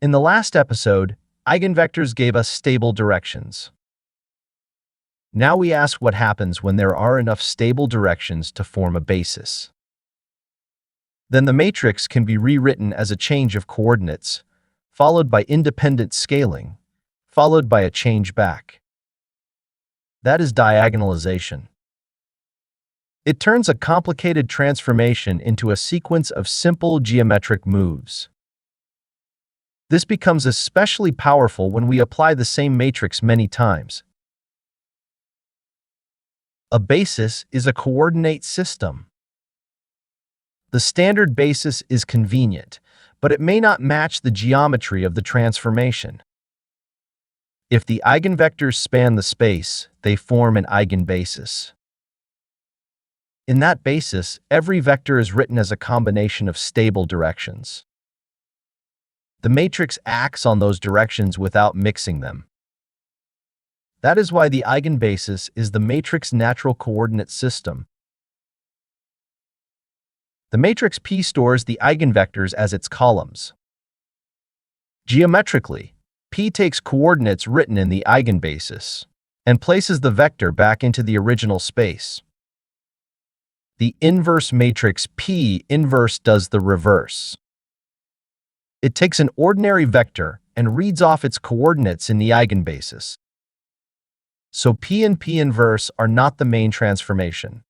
In the last episode, eigenvectors gave us stable directions. Now we ask what happens when there are enough stable directions to form a basis. Then the matrix can be rewritten as a change of coordinates, followed by independent scaling, followed by a change back. That is diagonalization. It turns a complicated transformation into a sequence of simple geometric moves. This becomes especially powerful when we apply the same matrix many times. A basis is a coordinate system. The standard basis is convenient, but it may not match the geometry of the transformation. If the eigenvectors span the space, they form an eigenbasis. In that basis, every vector is written as a combination of stable directions. The matrix acts on those directions without mixing them. That is why the eigenbasis is the matrix natural coordinate system. The matrix P stores the eigenvectors as its columns. Geometrically, P takes coordinates written in the eigenbasis and places the vector back into the original space. The inverse matrix P inverse does the reverse. It takes an ordinary vector and reads off its coordinates in the eigenbasis. So P and P inverse are not the main transformation.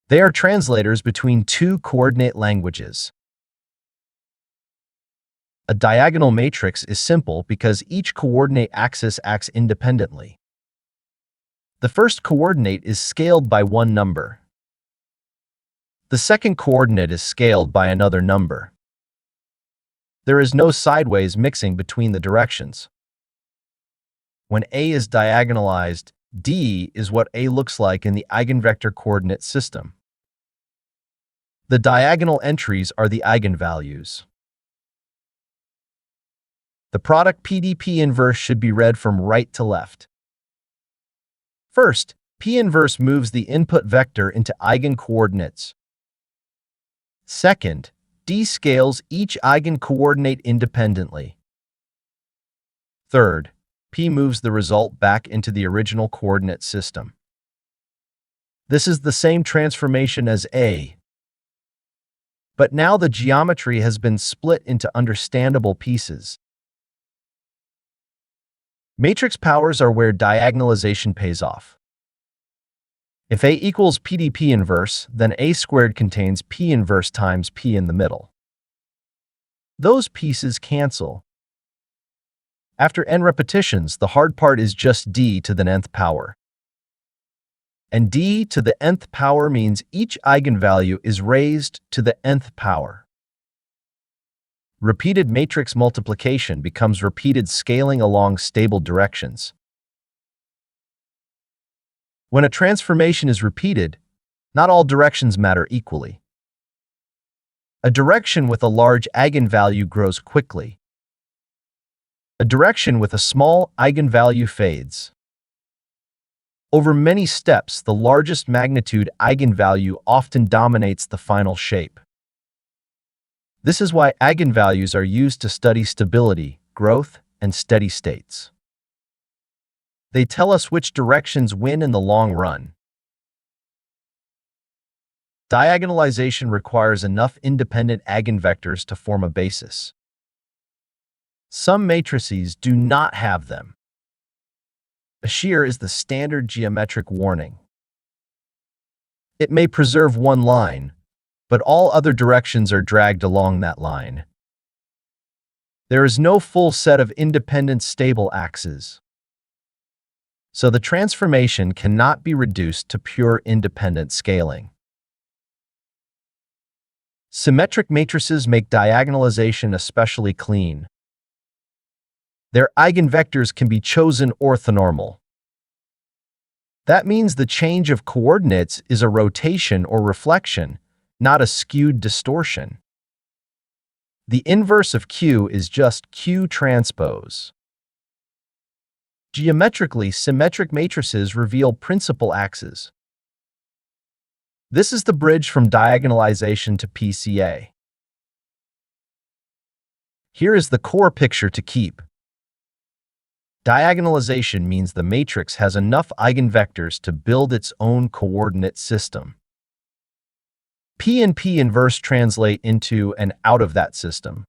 They are translators between two coordinate languages. A diagonal matrix is simple because each coordinate axis acts independently. The first coordinate is scaled by one number. The second coordinate is scaled by another number. There is no sideways mixing between the directions. When A is diagonalized, D is what A looks like in the eigenvector coordinate system. The diagonal entries are the eigenvalues. The product PDP inverse should be read from right to left. First, P inverse moves the input vector into eigencoordinates. Second, D scales each eigencoordinate independently. Third, P moves the result back into the original coordinate system. This is the same transformation as A, but now the geometry has been split into understandable pieces. Matrix powers are where diagonalization pays off. If A equals PDP inverse, then A squared contains P inverse times P in the middle. Those pieces cancel. After n repetitions, the hard part is just d to the nth power. And d to the nth power means each eigenvalue is raised to the nth power. Repeated matrix multiplication becomes repeated scaling along stable directions. When a transformation is repeated, not all directions matter equally. A direction with a large eigenvalue grows quickly. A direction with a small eigenvalue fades. Over many steps, the largest magnitude eigenvalue often dominates the final shape. This is why eigenvalues are used to study stability, growth, and steady states. They tell us which directions win in the long run. Diagonalization requires enough independent eigenvectors to form a basis. Some matrices do not have them. A shear is the standard geometric warning. It may preserve one line, but all other directions are dragged along that line. There is no full set of independent stable axes. So the transformation cannot be reduced to pure independent scaling. Symmetric matrices make diagonalization especially clean. Their eigenvectors can be chosen orthonormal. That means the change of coordinates is a rotation or reflection, not a skewed distortion. The inverse of Q is just Q transpose. Geometrically, symmetric matrices reveal principal axes. This is the bridge from diagonalization to PCA. Here is the core picture to keep. Diagonalization means the matrix has enough eigenvectors to build its own coordinate system. P and P inverse translate into and out of that system.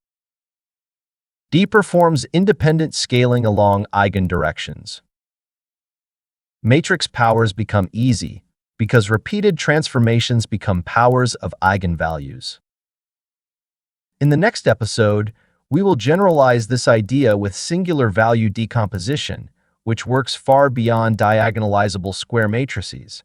D performs independent scaling along eigendirections. Matrix powers become easy because repeated transformations become powers of eigenvalues. In the next episode, we will generalize this idea with singular value decomposition, which works far beyond diagonalizable square matrices.